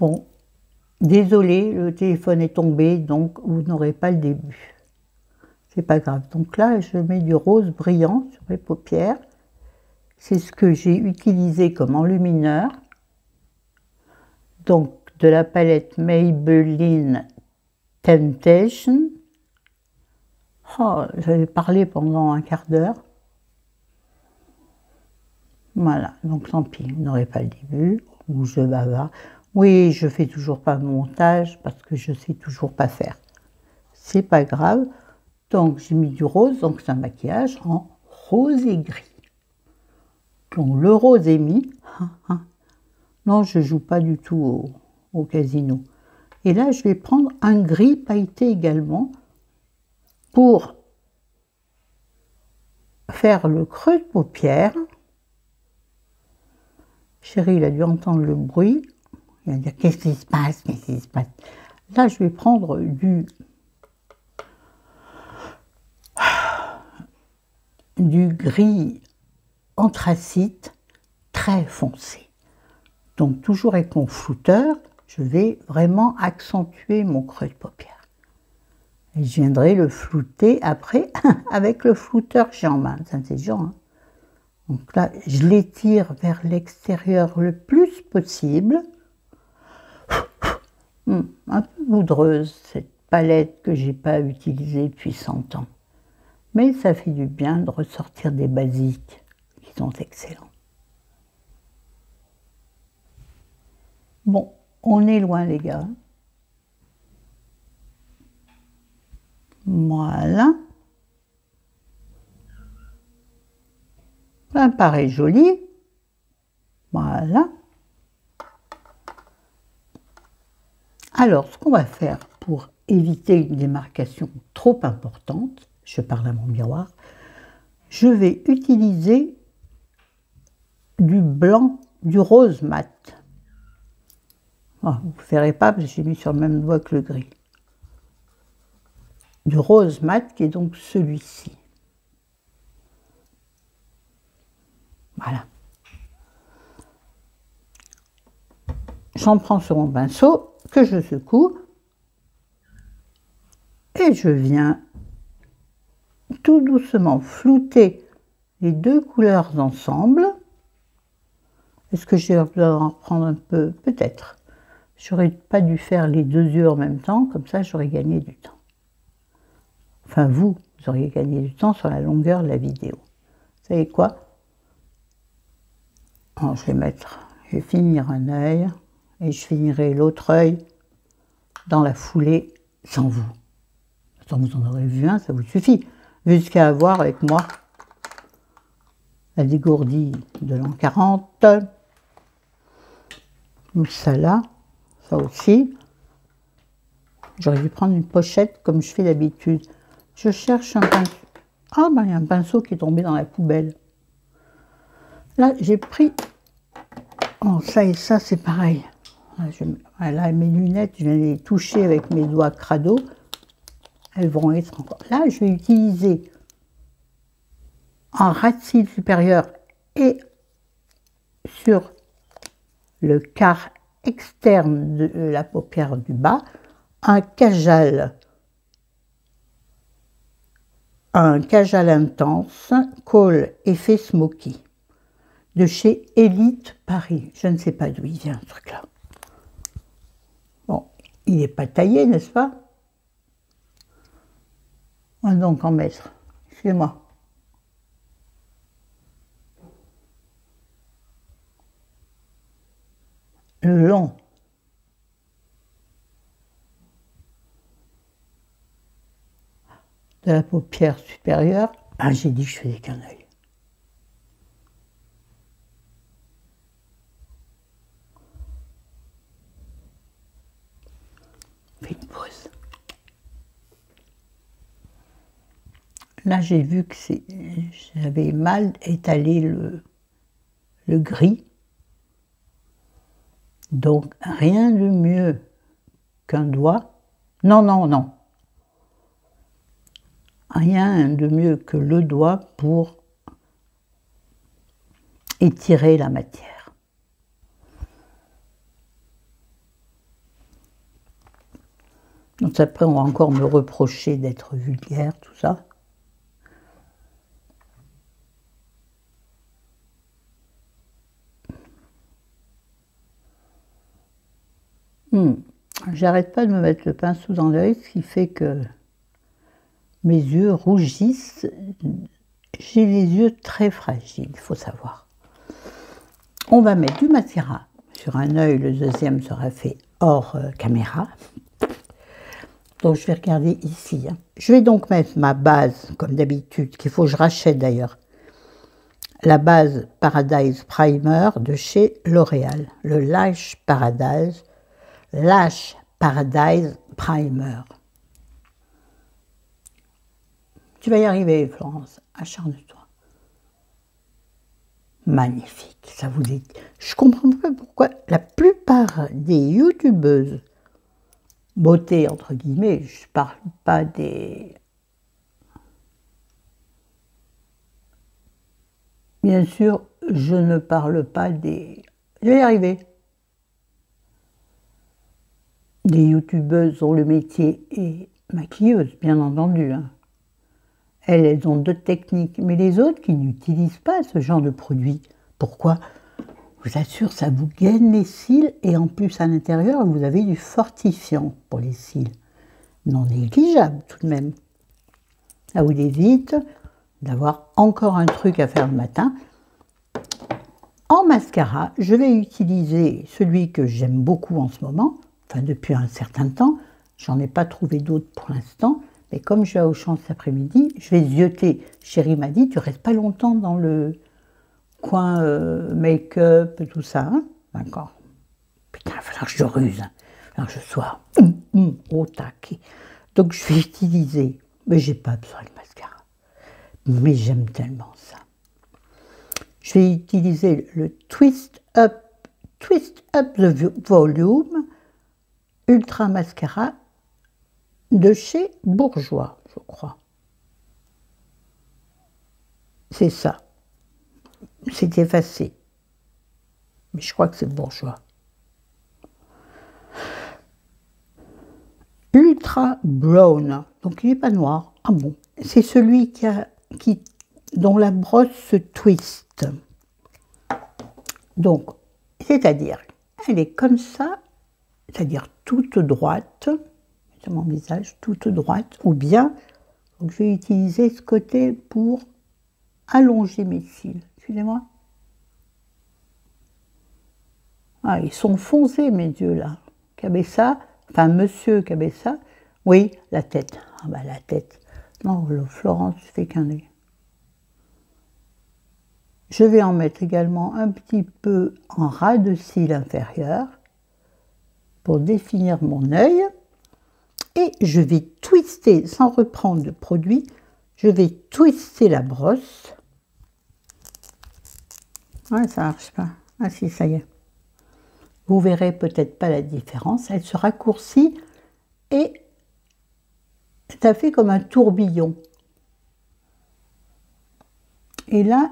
Bon, désolé, le téléphone est tombé, donc vous n'aurez pas le début. C'est pas grave. Donc là, je mets du rose brillant sur les paupières. C'est ce que j'ai utilisé comme enlumineur. Donc, de la palette Maybelline Temptation. Oh, j'avais parlé pendant un quart d'heure. Voilà, donc tant pis, vous n'aurez pas le début, ou je bavarde. Oui, je fais toujours pas de montage parce que je sais toujours pas faire. C'est pas grave. Donc j'ai mis du rose, donc c'est un maquillage en rose et gris. Donc le rose est mis. Non, je joue pas du tout au casino. Et là, je vais prendre un gris pailleté également pour faire le creux de paupière. Chérie, il a dû entendre le bruit. Il va dire, qu'est-ce qui se passe? Qu'est-ce qui se passe? Là, je vais prendre du gris anthracite très foncé. Donc, toujours avec mon flouteur, je vais vraiment accentuer mon creux de paupière. Et je viendrai le flouter après avec le flouteur que j'ai en main. C'est intelligent, hein? Donc là, je l'étire vers l'extérieur le plus possible. Un peu poudreuse, cette palette que j'ai pas utilisée depuis 100 ans. Mais ça fait du bien de ressortir des basiques qui sont excellents. Bon, on est loin les gars. Voilà. Ça paraît joli. Voilà. Alors, ce qu'on va faire pour éviter une démarcation trop importante, je parle à mon miroir, je vais utiliser du blanc, du rose mat. Oh, vous ne verrez pas parce que j'ai mis sur le même doigt que le gris. Du rose mat qui est donc celui-ci. Voilà. J'en prends sur mon pinceau que je secoue et je viens tout doucement flouter les deux couleurs ensemble. Est-ce que j'ai besoin d'en reprendre un peu? Peut-être. J'aurais pas dû faire les deux yeux en même temps, comme ça j'aurais gagné du temps. Enfin vous auriez gagné du temps sur la longueur de la vidéo. Vous savez quoi? Alors, je vais finir un œil et je finirai l'autre œil dans la foulée sans vous. Attends, vous en aurez vu un, ça vous suffit. Vu ce qu'il y a à voir avec moi, la dégourdie de l'an 40, ça là, ça aussi. J'aurais dû prendre une pochette comme je fais d'habitude. Je cherche un pinceau. Ah ben il y a un pinceau qui est tombé dans la poubelle. Là j'ai pris, oh ça et ça c'est pareil. Là mes lunettes, je viens de les toucher avec mes doigts crado. Elles vont être encore. Là je vais utiliser en ras de cils supérieur et sur le quart externe de la paupière du bas, un Kajal intense, Kohl effet smoky, de chez Elite Paris. Je ne sais pas d'où il vient ce truc-là. Bon, il n'est pas taillé, n'est-ce pas? On va donc en mettre, excusez-moi. Le long. De la paupière supérieure. Ah, j'ai dit que je faisais qu'un œil. Fais une pause. Là, j'ai vu que j'avais mal étalé le gris. Donc, rien de mieux qu'un doigt. Non, non, non. Rien de mieux que le doigt pour étirer la matière. Donc après, on va encore me reprocher d'être vulgaire, tout ça. J'arrête pas de me mettre le pinceau dans l'œil, ce qui fait que mes yeux rougissent. J'ai les yeux très fragiles, il faut savoir. On va mettre du mascara sur un œil, le deuxième sera fait hors caméra. Donc je vais regarder ici. Je vais donc mettre ma base, comme d'habitude, qu'il faut que je rachète d'ailleurs. La base Paradise Primer de chez L'Oréal. Le Lash Paradise Primer. Tu vas y arriver, Florence. Acharne-toi. Magnifique, ça vous dit. Je comprends pas pourquoi la plupart des youtubeuses beauté entre guillemets, je parle pas des. Bien sûr, je ne parle pas des. Je vais y arriver. Des youtubeuses dont le métier est maquilleuse, bien entendu. Hein. Elles ont d'autres techniques, mais les autres qui n'utilisent pas ce genre de produit. Pourquoi? Je vous assure, ça vous gaine les cils et en plus à l'intérieur, vous avez du fortifiant pour les cils. Non négligeable tout de même. Ça vous évite d'avoir encore un truc à faire le matin. En mascara, je vais utiliser celui que j'aime beaucoup en ce moment, enfin depuis un certain temps. J'en ai pas trouvé d'autres pour l'instant. Mais comme je vais au champ cet après-midi, je vais zioter. Chérie m'a dit, tu restes pas longtemps dans le coin make-up, tout ça. Hein. D'accord. Putain, il va falloir que je ruse. Il va falloir que je sois au taquet. Donc je vais utiliser, mais j'ai pas besoin de mascara. Mais j'aime tellement ça. Je vais utiliser le Twist Up the Volume Ultra Mascara de chez Bourjois, je crois. C'est ça. C'est effacé. Mais je crois que c'est Bourjois. Ultra Brown. Donc il n'est pas noir. Ah bon. C'est celui dont la brosse se twiste. Donc, c'est-à-dire, elle est comme ça, c'est-à-dire toute droite. Sur mon visage, toute droite, ou bien, donc je vais utiliser ce côté pour allonger mes cils. Excusez-moi. Ah, ils sont foncés, mes yeux, là. Cabessa, enfin, monsieur Cabessa, oui, la tête. Ah, bah, la tête. Non, Florence, je fais qu'un œil. Je vais en mettre également un petit peu en ras de cils inférieur pour définir mon œil. Et je vais twister, sans reprendre de produit, je vais twister la brosse. Ouais, ça marche pas. Ah si, ça y est. Vous verrez peut-être pas la différence. Elle se raccourcit et ça fait comme un tourbillon. Et là,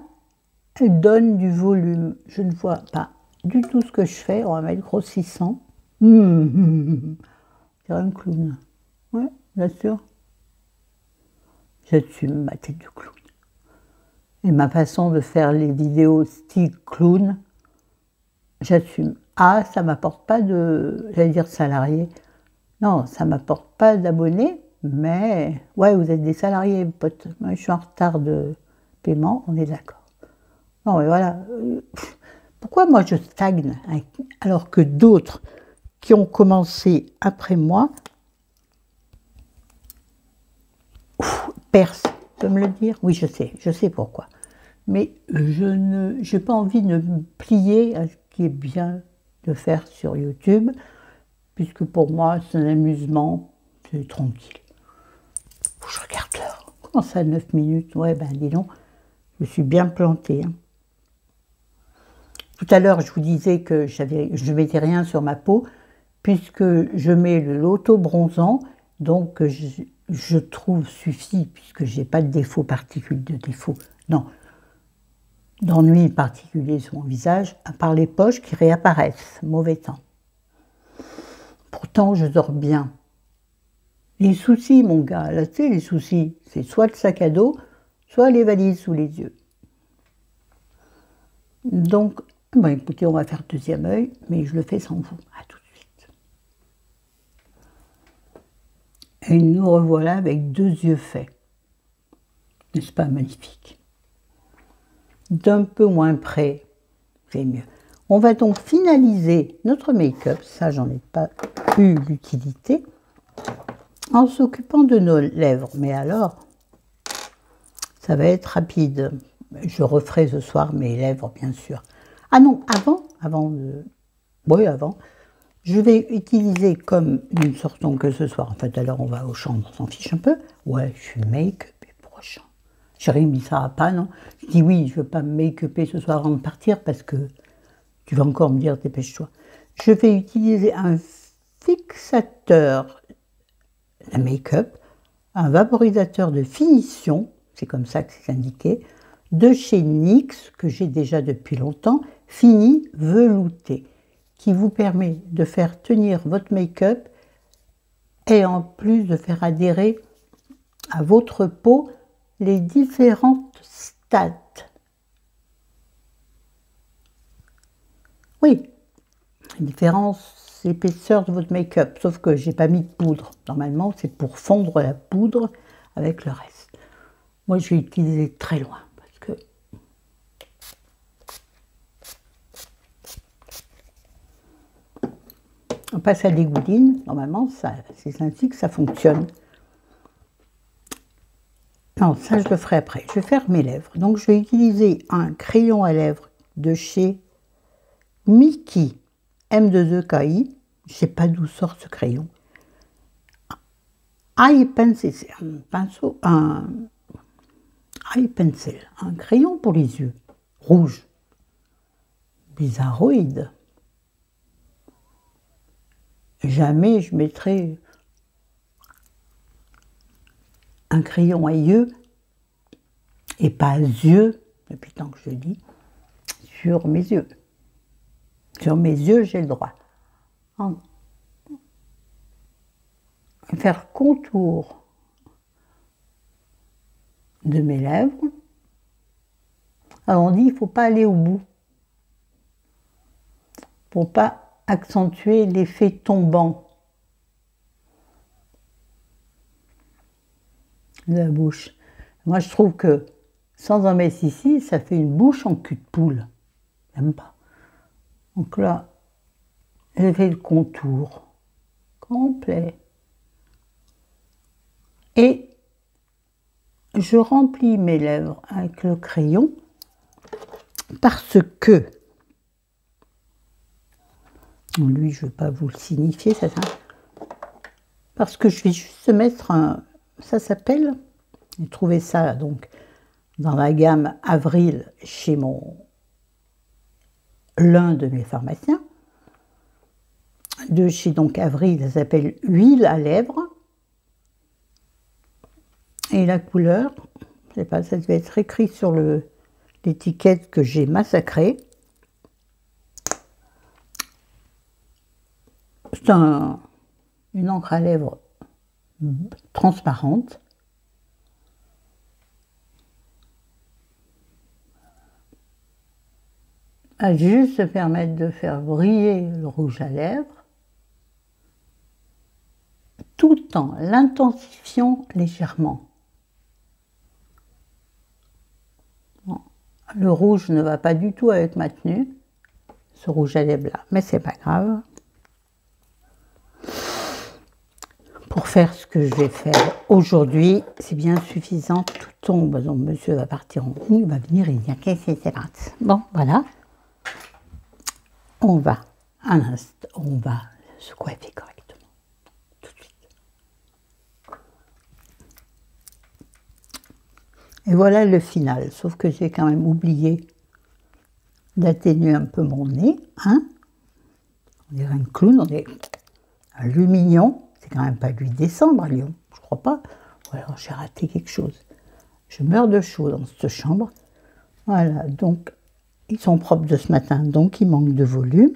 elle donne du volume. Je ne vois pas du tout ce que je fais. On va mettre grossissant. C'est un clown. Oui, bien sûr. J'assume ma tête de clown. Et ma façon de faire les vidéos style clown, j'assume. Ah, ça ne m'apporte pas de, j'allais dire salariés. Non, ça ne m'apporte pas d'abonnés, mais ouais, vous êtes des salariés, potes. Moi, je suis en retard de paiement, on est d'accord. Non, mais voilà. Pourquoi moi je stagne alors que d'autres qui ont commencé après moi perce, tu peux me le dire? Oui, je sais pourquoi. Mais je n'ai pas envie de me plier à ce qui est bien de faire sur YouTube, puisque pour moi, c'est un amusement, c'est tranquille. Je regarde l'heure. Comment ça, 9 minutes? Ouais, ben dis donc, je suis bien plantée. Hein. Tout à l'heure, je vous disais que je ne mettais rien sur ma peau, puisque je mets le l'auto-bronzant, donc je trouve suffit, puisque je n'ai pas de défaut particulier, non, d'ennui particulier sur mon visage, à part les poches qui réapparaissent, mauvais temps. Pourtant, je dors bien. Les soucis, mon gars, là, tu sais, les soucis, c'est soit le sac à dos, soit les valises sous les yeux. Donc, bon, écoutez, on va faire deuxième œil, mais je le fais sans vous. À tout de suite. Et nous revoilà avec deux yeux faits. N'est-ce pas magnifique? D'un peu moins près, c'est mieux. On va donc finaliser notre make-up, ça j'en ai pas eu l'utilité, en s'occupant de nos lèvres. Mais alors, ça va être rapide. Je referai ce soir mes lèvres, bien sûr. Ah non, avant, je vais utiliser comme nous ne sortons que ce soir. En fait, alors on va aux chambres, on s'en fiche un peu. Ouais, je suis make-upée prochain. Chérie me dit ça va pas, non? Je dis oui, je veux pas me make-upper ce soir avant de partir parce que tu vas encore me dire dépêche-toi. Je vais utiliser un fixateur de make-up, un vaporisateur de finition, c'est comme ça que c'est indiqué, de chez NYX, que j'ai déjà depuis longtemps, fini velouté, qui vous permet de faire tenir votre make-up et en plus de faire adhérer à votre peau les différentes stades. Oui, les différentes épaisseurs de votre make-up, sauf que j'ai pas mis de poudre. Normalement, c'est pour fondre la poudre avec le reste. Moi, je vais utiliser très loin. On passe à dégouline, normalement, c'est ainsi que ça fonctionne. Non, ça je le ferai après. Je vais faire mes lèvres. Donc je vais utiliser un crayon à lèvres de chez Mickey M2EKI. Je ne sais pas d'où sort ce crayon. Eye Pencil, c'est un Eye Pencil, un crayon pour les yeux, rouge, bizarroïde. Jamais je mettrai un crayon à yeux et pas yeux, depuis tant que je dis, sur mes yeux. Sur mes yeux, j'ai le droit. Faire contour de mes lèvres. Alors on dit qu'il ne faut pas aller au bout pour pas accentuer l'effet tombant de la bouche. Moi, je trouve que sans en mettre ici, ça fait une bouche en cul de poule. J'aime pas. Donc là, j'ai fait le contour complet. Et je remplis mes lèvres avec le crayon parce que, lui, je ne vais pas vous le signifier, ça, parce que je vais juste mettre un, ça s'appelle, j'ai trouvé ça donc dans la gamme Avril chez l'un de mes pharmaciens, de chez donc Avril, ça s'appelle huile à lèvres, et la couleur, je sais pas, ça devait être écrit sur l'étiquette que j'ai massacrée. C'est une encre à lèvres transparente. À juste se permettre de faire briller le rouge à lèvres, tout en l'intensifiant légèrement. Bon, le rouge ne va pas du tout avec ma tenue, ce rouge à lèvres là, mais c'est pas grave. Pour faire ce que je vais faire aujourd'hui, c'est bien suffisant, tout tombe. Donc monsieur va partir en roue, il va venir, il dit qu'est-ce que c'est là. Bon, voilà. On va, à l'instant, on va se coiffer correctement, tout de suite. Et voilà le final, sauf que j'ai quand même oublié d'atténuer un peu mon nez, hein. On dirait un clown, on est à Lumignon. C'est quand même pas le 8 décembre à Lyon, je crois pas. Ou alors j'ai raté quelque chose. Je meurs de chaud dans cette chambre. Voilà, donc ils sont propres de ce matin, donc il manque de volume.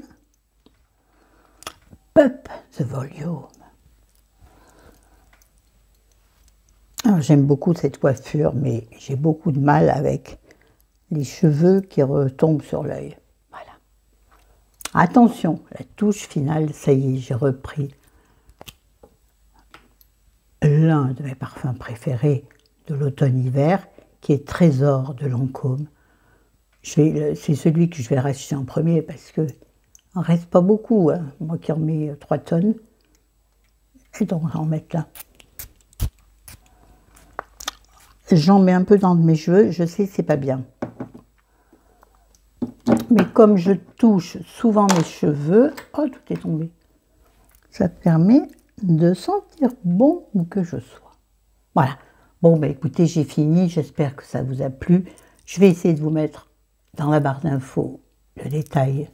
Up the volume. Alors, j'aime beaucoup cette coiffure, mais j'ai beaucoup de mal avec les cheveux qui retombent sur l'œil. Voilà. Attention, la touche finale, ça y est, j'ai repris l'un de mes parfums préférés de l'automne-hiver, qui est Trésor de Lancôme. C'est celui que je vais racheter en premier parce que il n'en reste pas beaucoup, hein. Moi qui en mets 3 tonnes. Et donc, on va en mettre là. J'en mets un peu dans mes cheveux, je sais que c'est pas bien. Mais comme je touche souvent mes cheveux, oh, tout est tombé. Ça permet de sentir bon où que je sois. Voilà. Bon, bah écoutez, j'ai fini. J'espère que ça vous a plu. Je vais essayer de vous mettre dans la barre d'infos le détail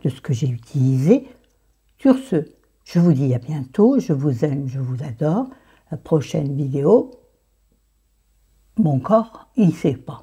de ce que j'ai utilisé. Sur ce, je vous dis à bientôt. Je vous aime, je vous adore. La prochaine vidéo, mon corps, il ne sait pas.